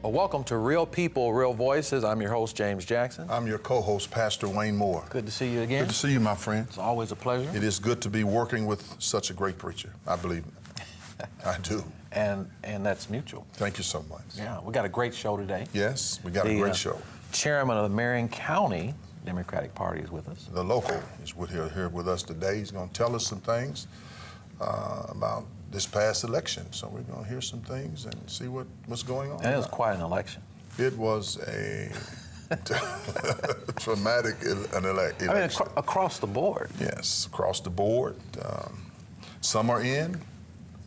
Well, welcome to Real People, Real Voices. I'm your host, James Jackson. I'm your co-host, Pastor Wayne Moore. Good to see you again. Good to see you, my friend. It's always a pleasure. It is good to be working with such a great preacher. I believe it. I do. And that's mutual. Thank you so much. Yeah, we got a great show today. Yes, we got a great show. Chairman of the Marion County Democratic Party is with us. The local is here with us today. He's going to tell us some things about this past election. So we're going to hear some things and see what's going on. And it was quite an election. It was a traumatic election. I mean, across the board. Yes, across the board. Some are in.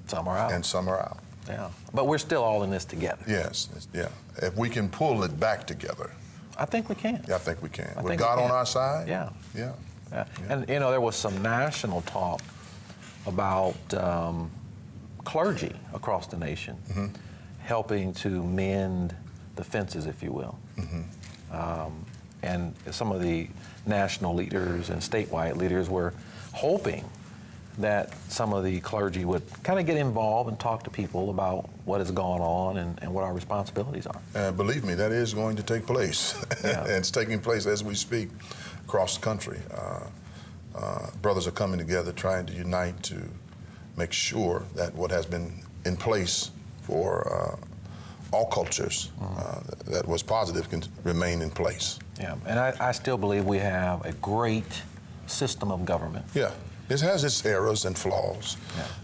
Some are out. And some are out. Yeah, but we're still all in this together. Yes, yeah. If we can pull it back together. I think we can. Yeah, I think we can. With God on our side? Yeah. Yeah. Yeah. And, you know, there was some national talk about clergy across the nation helping to mend the fences, if you will. And some of the national leaders and statewide leaders were hoping that some of the clergy would kind of get involved and talk to people about what has gone on and what our responsibilities are. Believe me, that is going to take place. Yeah. And it's taking place as we speak across the country. Brothers are coming together trying to unite to make sure that what has been in place for all cultures that was positive can remain in place. Yeah, and I still believe we have a great system of government. Yeah. It has its errors and flaws,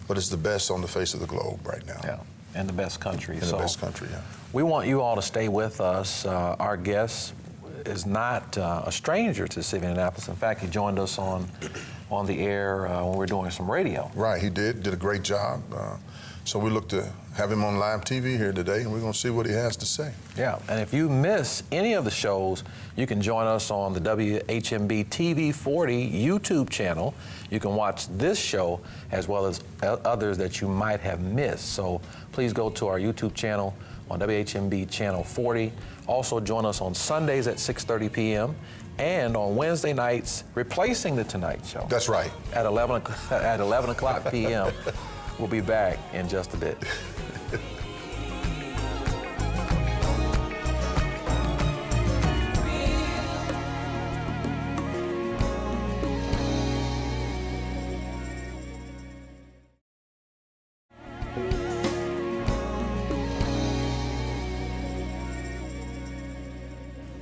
but it's the best on the face of the globe right now. Yeah, and the best country. In the best country, yeah. We want you all to stay with us. Our guest is not a stranger to the city of Indianapolis. In fact, he joined us on the air when we were doing some radio. Right, he did a great job. So we look to have him on live TV here today, and we're going to see what he has to say. Yeah, and if you miss any of the shows, you can join us on the WHMB TV 40 YouTube channel. You can watch this show as well as others that you might have missed. So please go to our YouTube channel on WHMB channel 40. Also join us on Sundays at 6:30 p.m. and on Wednesday nights, replacing The Tonight Show. That's right. At 11 o'clock p.m. We'll be back in just a bit.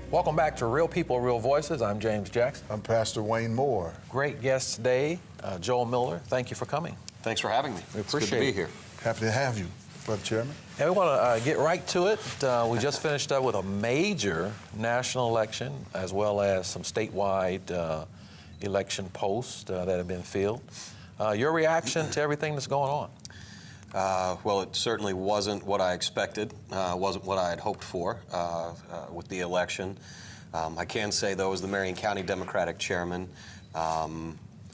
Welcome back to Real People, Real Voices. I'm James Jackson. I'm Pastor Wayne Moore. Great guest today, Joel Miller. Thank you for coming. Thanks for having me. We appreciate it's good to be here. Happy to have you, Brother Chairman. And we want to get right to it. We just finished up with a major national election as well as some statewide election posts that have been filled. Your reaction to everything that's going on? Well, it certainly wasn't what I expected, wasn't what I had hoped for with the election. I can say, though, as the Marion County Democratic Chairman,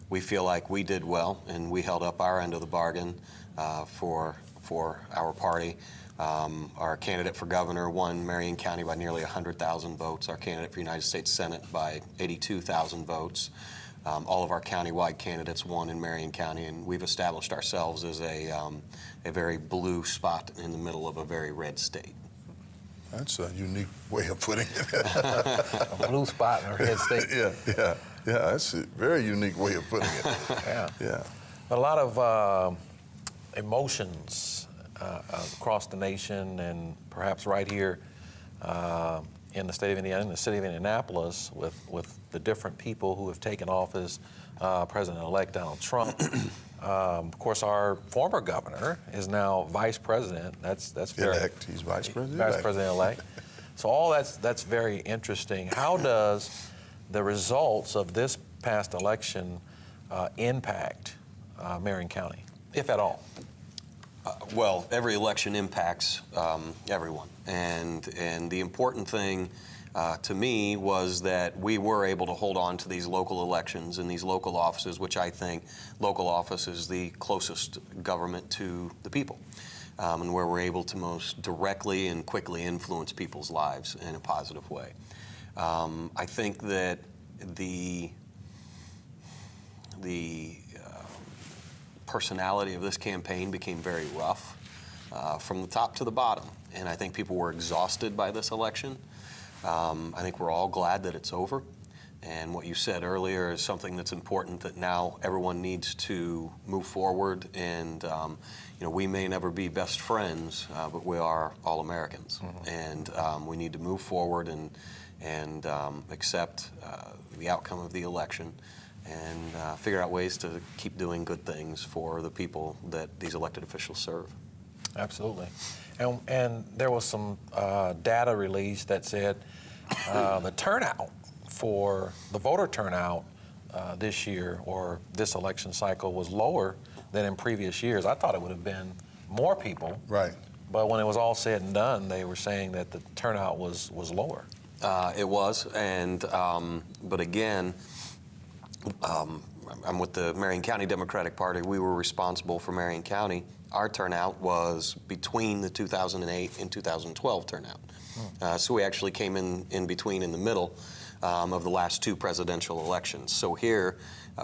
we feel like we did well and we held up our end of the bargain for our party. Our candidate for governor won Marion County by nearly 100,000 votes. Our candidate for United States Senate by 82,000 votes. All of our countywide candidates won in Marion County, and we've established ourselves as a very blue spot in the middle of a very red state. That's a unique way of putting it. A blue spot in a red state. Yeah, that's a very unique way of putting it. Yeah. A lot of emotions across the nation and perhaps right here in the state of Indiana, in the city of Indianapolis, with the different people who have taken office, President-elect Donald Trump. Of course, our former governor is now vice president. That's very elect. He's vice president. Vice president-elect. So all that's very interesting. How does the results of this past election impact Marion County, if at all? Well, every election impacts everyone, and the important thing to me was that we were able to hold on to these local elections and these local offices, which I think local office is the closest government to the people, and where we're able to most directly and quickly influence people's lives in a positive way. I think that the personality of this campaign became very rough. from the top to the bottom. And I think people were exhausted by this election. I think we're all glad that it's over. And what you said earlier is something that's important, that now everyone needs to move forward. And we may never be best friends, but we are all Americans. And we need to move forward and accept the outcome of the election and figure out ways to keep doing good things for the people that these elected officials serve. Absolutely. And there was some data released that said the turnout for the voter turnout this year or this election cycle was lower than in previous years. I thought it would have been more people. Right. But when it was all said and done, they were saying that the turnout was lower. It was, and but again, I'm with the Marion County Democratic Party. We were responsible for Marion County. Our turnout was between the 2008 and 2012 turnout. So we actually came in between, in the middle of the last two presidential elections. So here,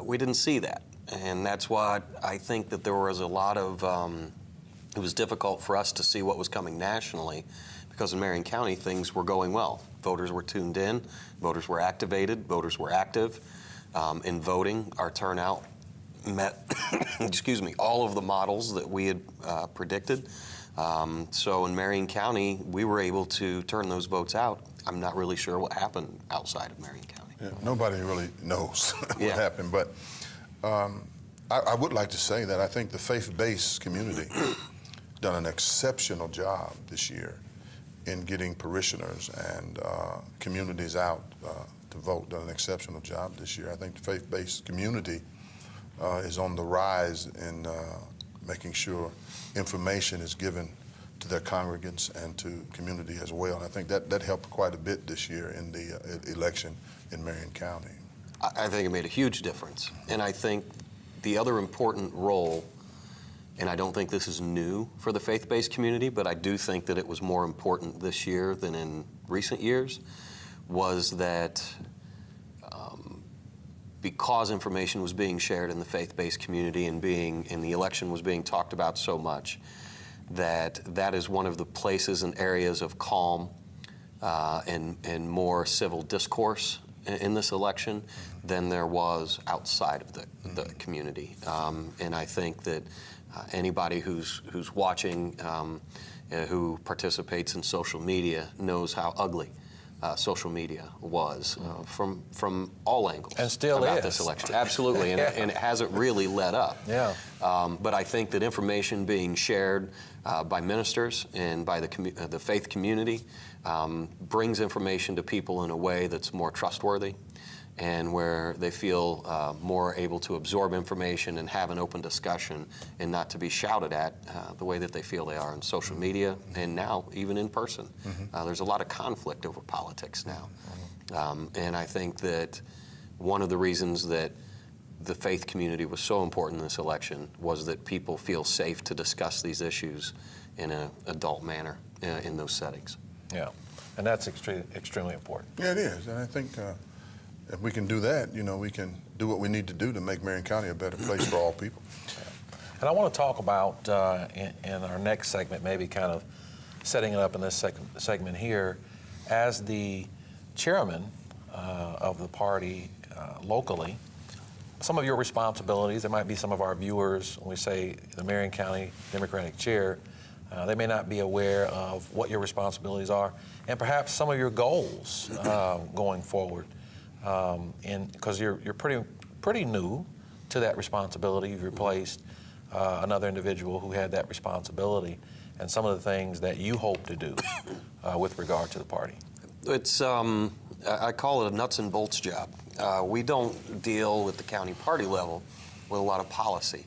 we didn't see that. And that's why I think that there was a lot of, it was difficult for us to see what was coming nationally, because in Marion County, things were going well. Voters were tuned in, voters were activated, voters were active. In voting, our turnout met, excuse me, all of the models that we had predicted. So in Marion County, we were able to turn those votes out. I'm not really sure what happened outside of Marion County. Yeah, nobody really knows what Yeah. happened, but I would like to say that I think the faith-based community done an exceptional job this year in getting parishioners and communities out to vote. Done an exceptional job this year. I think the faith-based community is on the rise in making sure information is given to their congregants and to community as well. And I think that helped quite a bit this year in the election in Marion County. I think it made a huge difference. And I think the other important role, and I don't think this is new for the faith-based community, but I do think that it was more important this year than in recent years, was that because information was being shared in the faith-based community and the election was being talked about so much, that is one of the places and areas of calm and more civil discourse in this election than there was outside of the community. And I think that anybody who's watching, who participates in social media, knows how ugly social media was from all angles And still about is. this election. Absolutely, and it hasn't really let up. Yeah. But I think that information being shared by ministers and by the faith community brings information to people in a way that's more trustworthy, and where they feel more able to absorb information and have an open discussion, and not to be shouted at the way that they feel they are on social media and now even in person. There's a lot of conflict over politics now. And I think that one of the reasons that the faith community was so important in this election was that people feel safe to discuss these issues in an adult manner in those settings. Yeah, and that's extremely important. Yeah, it is, and I think if we can do that, we can do what we need to do to make Marion County a better place for all people. And I want to talk about in our next segment, maybe kind of setting it up in this segment here, as the chairman of the party locally, some of your responsibilities. There might be some of our viewers, when we say the Marion County Democratic Chair, they may not be aware of what your responsibilities are, and perhaps some of your goals going forward. Because you're pretty new to that responsibility. You've replaced another individual who had that responsibility, and some of the things that you hope to do with regard to the party. It's I call it a nuts and bolts job. We don't deal with the county party level with a lot of policy.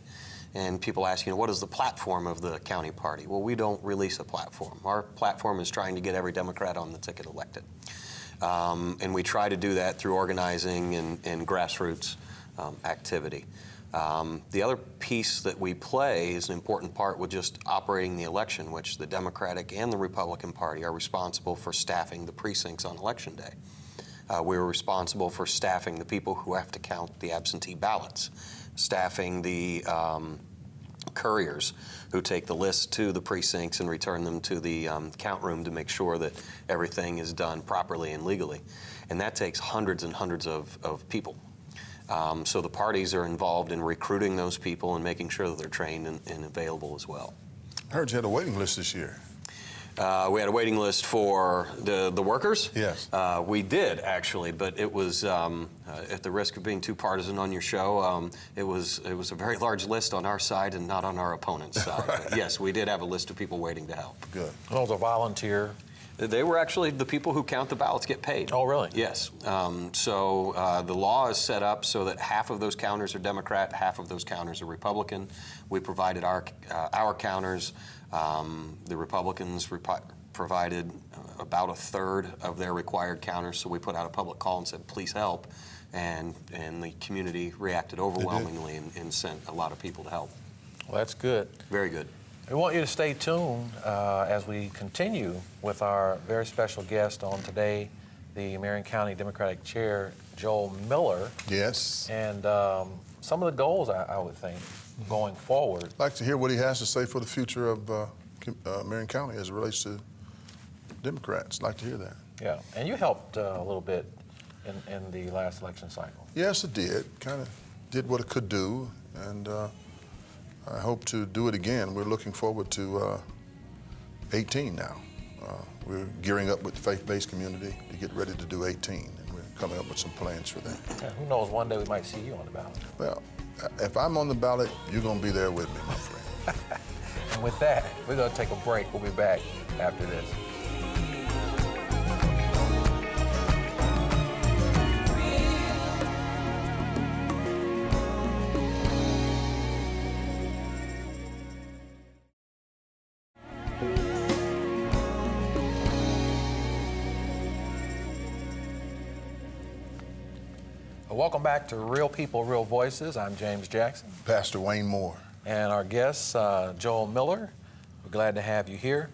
And people ask, what is the platform of the county party? Well, we don't release a platform. Our platform is trying to get every Democrat on the ticket elected. And we try to do that through organizing and grassroots activity. The other piece that we play is an important part with just operating the election, which the Democratic and the Republican Party are responsible for staffing the precincts on Election Day. We're responsible for staffing the people who have to count the absentee ballots, staffing the couriers who take the lists to the precincts and return them to the count room to make sure that everything is done properly and legally. And that takes hundreds and hundreds of people. So the parties are involved in recruiting those people and making sure that they're trained and available as well. I heard you had a waiting list this year. We had a waiting list for the workers. Yes. We did, actually, but it was, at the risk of being too partisan on your show, it was a very large list on our side and not on our opponent's side. Right. But yes, we did have a list of people waiting to help. Good. Those are volunteer. They were actually the people who count the ballots get paid. Oh, really? Yes. So the law is set up so that half of those counters are Democrat, half of those counters are Republican. We provided our counters. The Republicans provided about a third of their required counters, so we put out a public call and said, please help. And the community reacted overwhelmingly and sent a lot of people to help. Well, that's good. Very good. We want you to stay tuned as we continue with our very special guest on today, the Marion County Democratic Chair, Joel Miller, Yes. and some of the goals, I would think, going forward. I'd like to hear what he has to say for the future of Marion County as it relates to Democrats. I'd like to hear that. Yeah, and you helped a little bit in the last election cycle. Yes, it did. Kind of did what it could do, and I hope to do it again. We're looking forward to 18 now. We're gearing up with the faith-based community to get ready to do 18, and we're coming up with some plans for that. And who knows, one day we might see you on the ballot. Well, if I'm on the ballot, you're going to be there with me, my friend. And with that, we're going to take a break. We'll be back after this. Welcome back to Real People, Real Voices. I'm James Jackson. Pastor Wayne Moore. And our guest, Joel Miller. We're glad to have you here.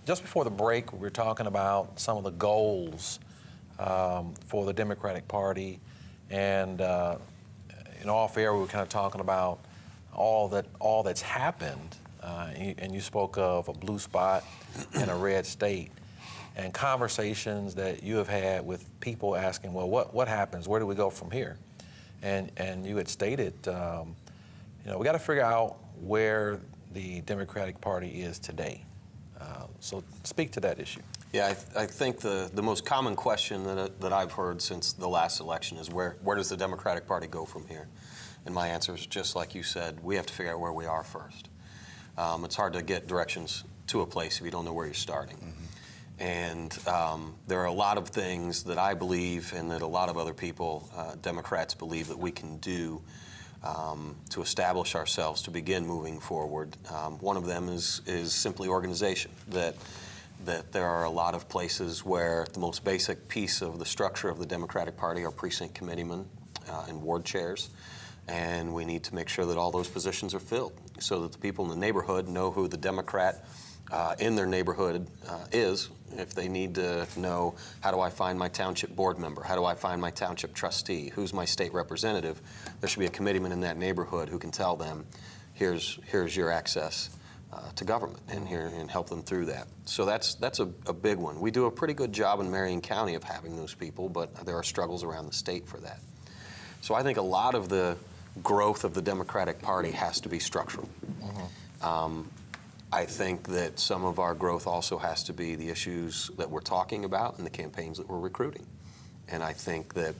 Just before the break, we were talking about some of the goals for the Democratic Party. And in off air, we were kind of talking about all that's happened. And you spoke of a blue spot in a red state. And conversations that you have had with people asking, well, what happens? Where do we go from here? And you had stated, we got to figure out where the Democratic Party is today. So speak to that issue. Yeah, I think the most common question that I've heard since the last election is where does the Democratic Party go from here? And my answer is just like you said, we have to figure out where we are first. It's hard to get directions to a place if you don't know where you're starting. Mm-hmm. And there are a lot of things that I believe and that a lot of other people, Democrats, believe that we can do to establish ourselves to begin moving forward. One of them is simply organization, that there are a lot of places where the most basic piece of the structure of the Democratic Party are precinct committeemen and ward chairs. And we need to make sure that all those positions are filled so that the people in the neighborhood know who the Democrat in their neighborhood is. If they need to know, how do I find my township board member? How do I find my township trustee? Who's my state representative? There should be a committeeman in that neighborhood who can tell them, here's your access to government and help them through that. So that's a big one. We do a pretty good job in Marion County of having those people, but there are struggles around the state for that. So I think a lot of the growth of the Democratic Party has to be structural. Mm-hmm. I think that some of our growth also has to be the issues that we're talking about and the campaigns that we're recruiting. And I think that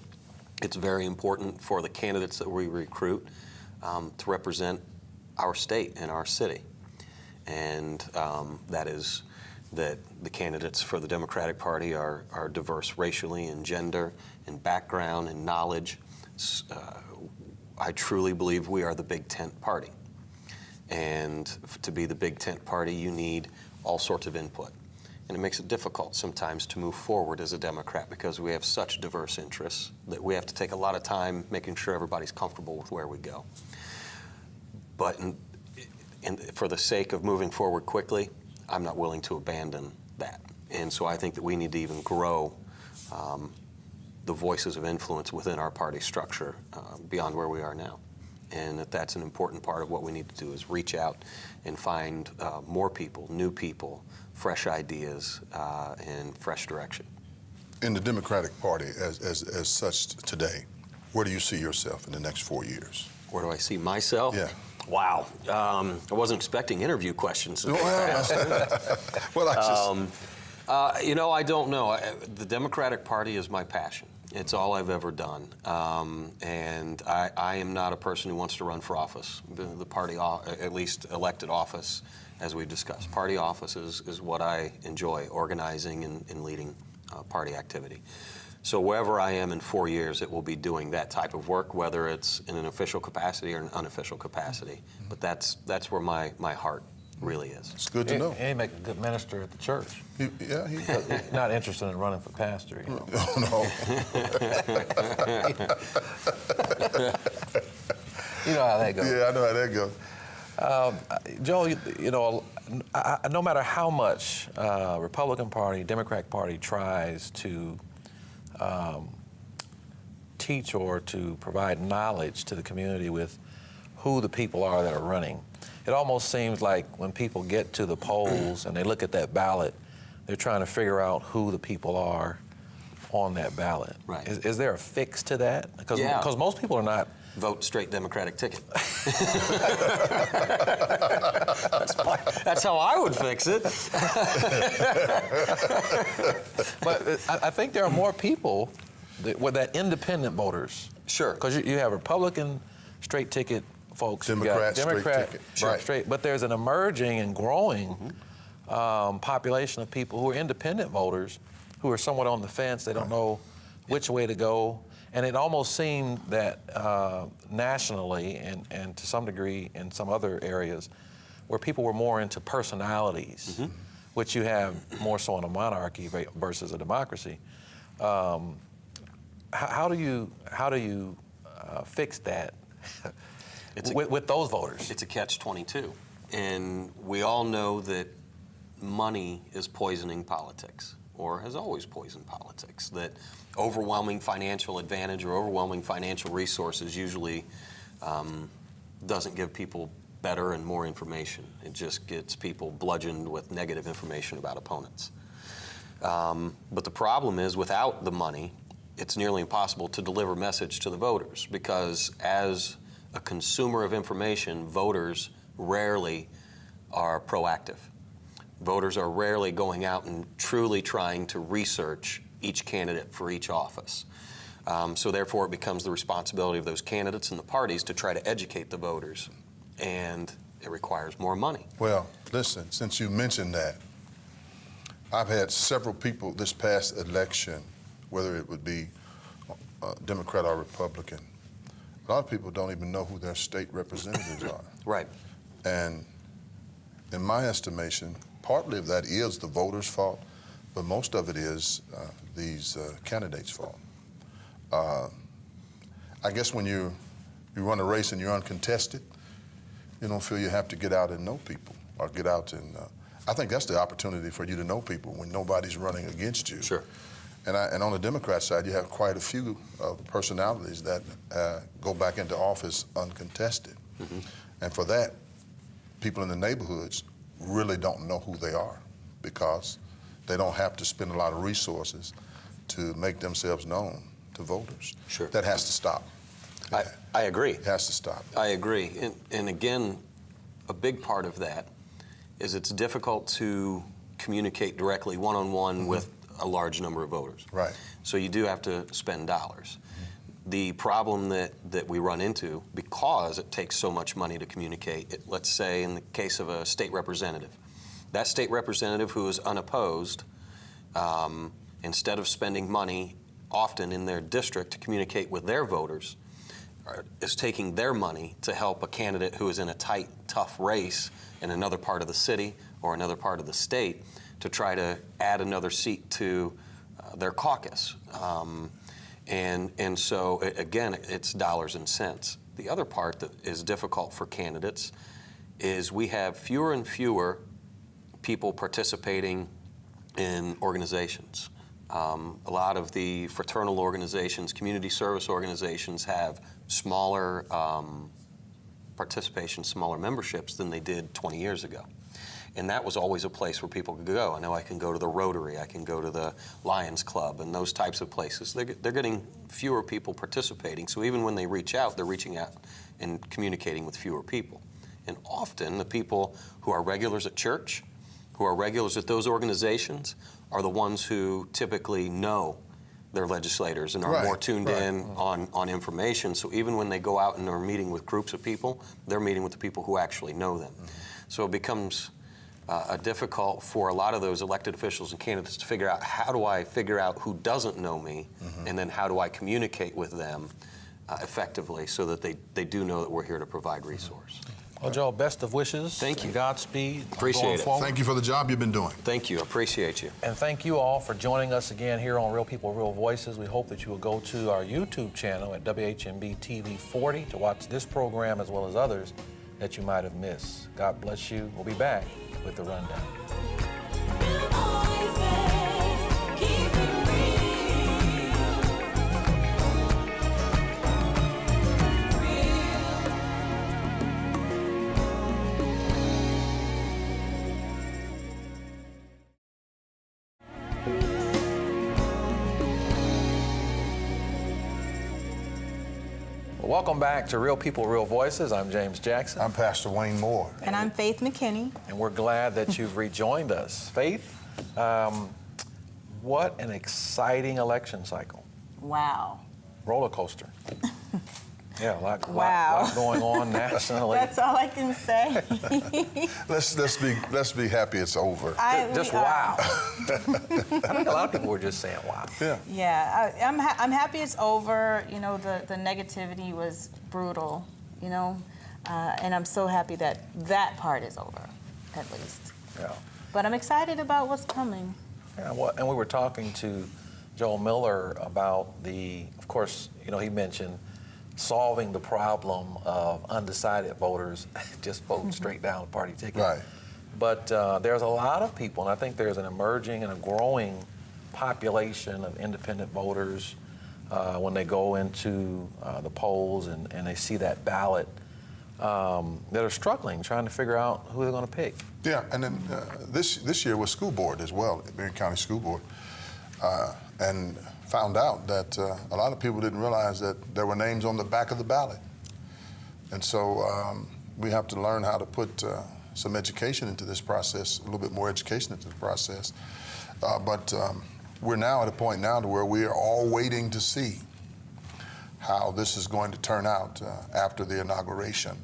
it's very important for the candidates that we recruit to represent our state and our city. And that is that the candidates for the Democratic Party are diverse racially and gender and background and knowledge. I truly believe we are the big tent party. And to be the big tent party, you need all sorts of input. And it makes it difficult sometimes to move forward as a Democrat because we have such diverse interests that we have to take a lot of time making sure everybody's comfortable with where we go. But for the sake of moving forward quickly, I'm not willing to abandon that. And so I think that we need to even grow the voices of influence within our party structure beyond where we are now. and that's an important part of what we need to do is reach out and find more people, new people, fresh ideas, and fresh direction. In the Democratic Party as such today, where do you see yourself in the next 4 years? Where do I see myself? Yeah. Wow. I wasn't expecting interview questions. Well, I just... You know, I don't know. The Democratic Party is my passion. It's all I've ever done. And I am not a person who wants to run for office. The party, at least elected office, as we've discussed. Party office is what I enjoy, organizing and leading party activity. So wherever I am in 4 years, it will be doing that type of work, whether it's in an official capacity or an unofficial capacity. But that's where my heart really is. It's good to know. And he make a good minister at the church. He Not interested in running for pastor. You know. no. You know how that goes. Yeah, I know how that goes. Joel, you know, no matter how much Republican Party, Democratic Party tries to teach or to provide knowledge to the community with who the people are that are running, it almost seems like when people get to the polls and they look at that ballot, they're trying to figure out who the people are on that ballot. Right. Is there a fix to that? Because Yeah. most people are not. Vote straight Democratic ticket. That's how I would fix it. But I think there are more people that independent voters. Sure. Because you have Republican straight ticket folks. you got Democrat, straight ticket. Sure. Right. Straight. But there's an emerging and growing population of people who are independent voters who are somewhat on the fence. They don't know which way to go. And it almost seemed that nationally and to some degree in some other areas where people were more into personalities, which you have more so in a monarchy versus a democracy. How do you fix that with those voters? It's a catch-22. And we all know that money is poisoning politics, or has always poisoned politics, that overwhelming financial advantage or overwhelming financial resources usually doesn't give people better and more information. It just gets people bludgeoned with negative information about opponents. But the problem is, without the money, it's nearly impossible to deliver message to the voters, because as a consumer of information, voters rarely are proactive. Voters are rarely going out and truly trying to research each candidate for each office. So therefore, it becomes the responsibility of those candidates and the parties to try to educate the voters, and it requires more money. Well, listen, since you mentioned that, I've had several people this past election, whether it would be Democrat or Republican, a lot of people don't even know who their state representatives are. Right. And in my estimation, partly of that is the voters' fault, but most of it is these candidates' fault. I guess when you run a race and you're uncontested, you don't feel you have to get out and know people or get out and. I think that's the opportunity for you to know people when nobody's running against you. Sure. And on the Democrat side, you have quite a few personalities that go back into office uncontested. And for that, people in the neighborhoods really don't know who they are, because they don't have to spend a lot of resources to make themselves known to voters. Sure. That has to stop. I agree. It has to stop. I agree. And again, a big part of that is it's difficult to communicate directly one-on-one with a large number of voters. Right. So you do have to spend dollars. The problem that we run into, because it takes so much money to communicate, let's say in the case of a state representative, that state representative who is unopposed, instead of spending money often in their district to communicate with their voters, is taking their money to help a candidate who is in a tight, tough race in another part of the city or another part of the state to try to add another seat to their caucus. And so, again, it's dollars and cents. The other part that is difficult for candidates is we have fewer and fewer people participating in organizations. A lot of the fraternal organizations, community service organizations have smaller participation, smaller memberships than they did 20 years ago. And that was always a place where people could go. I know I can go to the Rotary, I can go to the Lions Club, and those types of places. They're getting fewer people participating, so even when they reach out, they're reaching out and communicating with fewer people. And often the people who are regulars at church, who are regulars at those organizations, are the ones who typically know their legislators and are more tuned in on information. So even when they go out and are meeting with groups of people, they're meeting with the people who actually know them. So it becomes difficult for a lot of those elected officials and candidates to figure out, how do I figure out who doesn't know me, and then how do I communicate with them effectively so that they do know that we're here to provide resource. Well, Joe, best of wishes. Thank you. And Godspeed. Appreciate going it. forward. Thank you for the job you've been doing. Thank you. Appreciate you. And thank you all for joining us again here on Real People, Real Voices. We hope that you will go to our YouTube channel at WHMB TV 40 to watch this program as well as others that you might have missed. God bless you. We'll be back with the rundown. Welcome back to Real People, Real Voices. I'm James Jackson. I'm Pastor Wayne Moore. And I'm Faith McKinney. And we're glad that you've rejoined us. Faith, what an exciting election cycle. Wow. Roller coaster. Yeah, a lot going on nationally. That's all I can say. Let's be happy it's over. Just wow. I think a lot of people were just saying wow. Yeah, I'm happy it's over. You know, the negativity was brutal, you know, and I'm so happy that that part is over, at least. Yeah. But I'm excited about what's coming. Yeah, well, and we were talking to Joel Miller about of course, you know, he mentioned solving the problem of undecided voters just voting straight down the party ticket. Right. But there's a lot of people, and I think there's an emerging and a growing population of independent voters when they go into the polls and they see that ballot that are struggling, trying to figure out who they're going to pick. Yeah, and then this year was school board as well, Marion County School Board, and found out that a lot of people didn't realize that there were names on the back of the ballot. And so we have to learn how to put some education into this process, a little bit more education into the process. But we're now at a point now to where we are all waiting to see how this is going to turn out after the inauguration,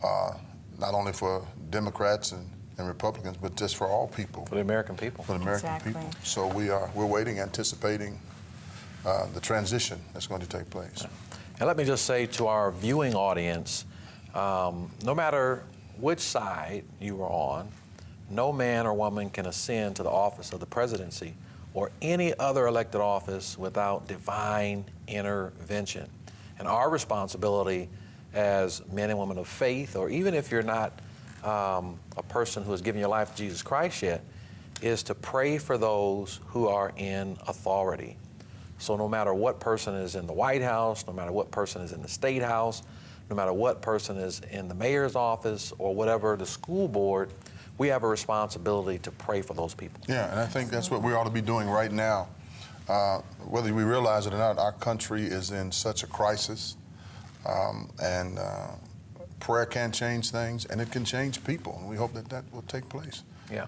not only for Democrats and Republicans, but just for all people. For the American people. For the American Exactly. people. So we're waiting, anticipating the transition that's going to take place. And let me just say to our viewing audience, no matter which side you are on, no man or woman can ascend to the office of the presidency or any other elected office without divine intervention. And our responsibility as men and women of faith, or even if you're not a person who has given your life to Jesus Christ yet, is to pray for those who are in authority. So no matter what person is in the White House, no matter what person is in the State House, no matter what person is in the mayor's office or whatever, the school board, we have a responsibility to pray for those people. Yeah, and I think that's what we ought to be doing right now. Whether we realize it or not, our country is in such a crisis, and prayer can change things, and it can change people, and we hope that that will take place. Yeah.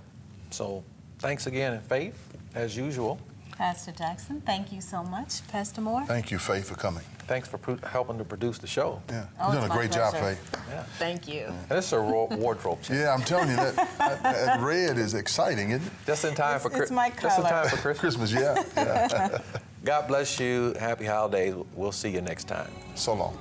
So thanks again, and Faith, as usual. Pastor Jackson, thank you so much. Pastor Moore? Thank you, Faith, for coming. Thanks for helping to produce the show. Yeah, Oh, you're doing it's a my great job, pleasure. Faith. Yeah. Thank you. And this is a wardrobe change. Yeah, I'm telling you, that red is exciting, isn't it? Just in time for It's my Just in time color. for Christmas. Christmas, yeah. God bless you. Happy holidays. We'll see you next time. So long.